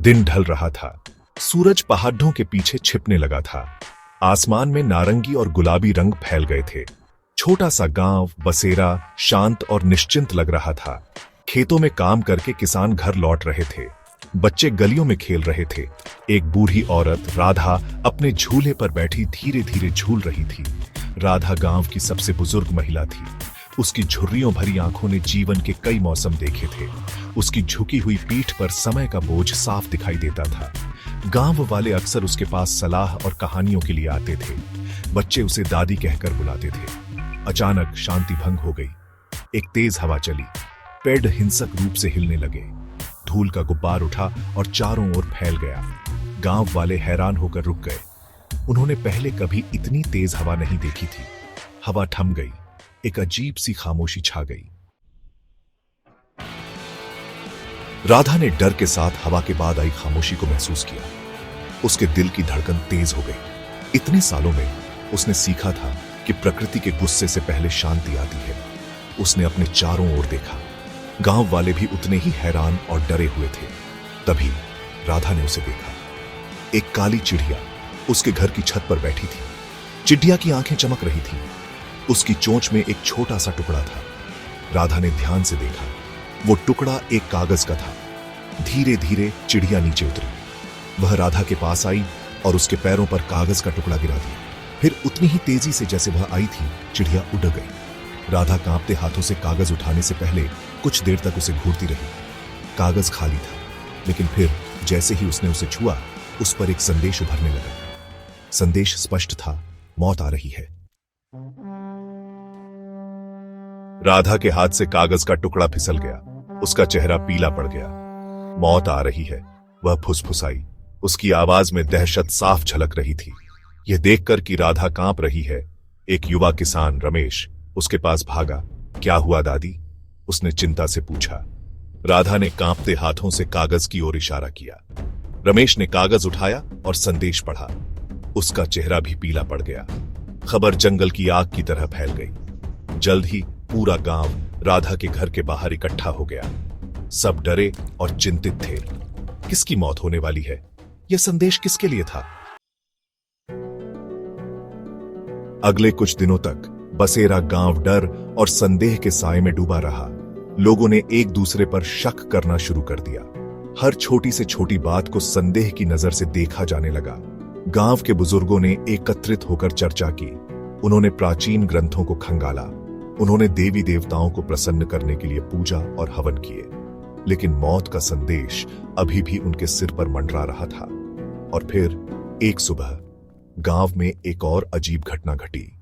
दिन ढल रहा था। सूरज पहाड़ों के पीछे छिपने लगा था। आसमान में नारंगी और गुलाबी रंग फैल गए थे। छोटा सा गांव बसेरा, शांत और निश्चिंत लग रहा था। खेतों में काम करके किसान घर लौट रहे थे। बच्चे गलियों में खेल रहे थे। एक बूढ़ी औरत राधा अपने झूले पर बैठी धीरे धीरे झूल रही थी। राधा गांव की सबसे बुजुर्ग महिला थी। उसकी झुर्रियों भरी आंखों ने जीवन के कई मौसम देखे थे। उसकी झुकी हुई पीठ पर समय का बोझ साफ दिखाई देता था। गांव वाले अक्सर उसके पास सलाह और कहानियों के लिए आते थे। बच्चे उसे दादी कहकर बुलाते थे। अचानक शांति भंग हो गई। एक तेज हवा चली। पेड़ हिंसक रूप से हिलने लगे। धूल का गुब्बार उठा और चारों ओर फैल गया। गांव वाले हैरान होकर रुक गए। उन्होंने पहले कभी इतनी तेज हवा नहीं देखी थी। हवा थम गई। एक अजीब सी खामोशी छा गई। राधा ने डर के साथ हवा के बाद आई खामोशी को महसूस किया। उसके दिल की धड़कन तेज हो गई। इतने सालों में उसने सीखा था कि प्रकृति के गुस्से से पहले शांति आती है। उसने अपने चारों ओर देखा। गांव वाले भी उतने ही हैरान और डरे हुए थे। तभी राधा ने उसे देखा। एक काली चिड़िया उसके घर की छत पर बैठी थी। चिड़िया की आंखें चमक रही थीं। उसकी चोंच में एक छोटा सा टुकड़ा था। राधा ने ध्यान से देखा। वो टुकड़ा एक कागज का था। धीरे धीरे चिड़िया नीचे उतरी। वह राधा के पास आई और उसके पैरों पर कागज का टुकड़ा गिरा दिया। फिर उतनी ही तेजी से जैसे वह आई थी, चिड़िया उड़ गई। राधा कांपते हाथों से कागज उठाने से पहले कुछ देर तक उसे घूरती रही। कागज खाली था, लेकिन फिर जैसे ही उसने उसे छुआ, उस पर एक संदेश उभरने लगा। संदेश स्पष्ट था, मौत आ रही है। राधा के हाथ से कागज का टुकड़ा फिसल गया। उसका चेहरा पीला पड़ गया। मौत आ रही है, वह फुसफुसाई। उसकी आवाज में दहशत साफ झलक रही थी। यह देखकर कि राधा कांप रही है, एक युवा किसान रमेश उसके पास भागा। क्या हुआ दादी? उसने चिंता से पूछा। राधा ने कांपते हाथों से कागज की ओर इशारा किया। रमेश ने कागज उठाया और संदेश पढ़ा। उसका चेहरा भी पीला पड़ गया। खबर जंगल की आग की तरह फैल गई। जल्द ही पूरा गांव राधा के घर के बाहर इकट्ठा हो गया। सब डरे और चिंतित थे। किसकी मौत होने वाली है? यह संदेश किसके लिए था? अगले कुछ दिनों तक बसेरा गांव डर और संदेह के साए में डूबा रहा। लोगों ने एक दूसरे पर शक करना शुरू कर दिया। हर छोटी से छोटी बात को संदेह की नजर से देखा जाने लगा। गांव के बुजुर्गों ने एकत्रित होकर चर्चा की। उन्होंने प्राचीन ग्रंथों को खंगाला। उन्होंने देवी देवताओं को प्रसन्न करने के लिए पूजा और हवन किए। लेकिन मौत का संदेश अभी भी उनके सिर पर मंडरा रहा था। और फिर एक सुबह गांव में एक और अजीब घटना घटी।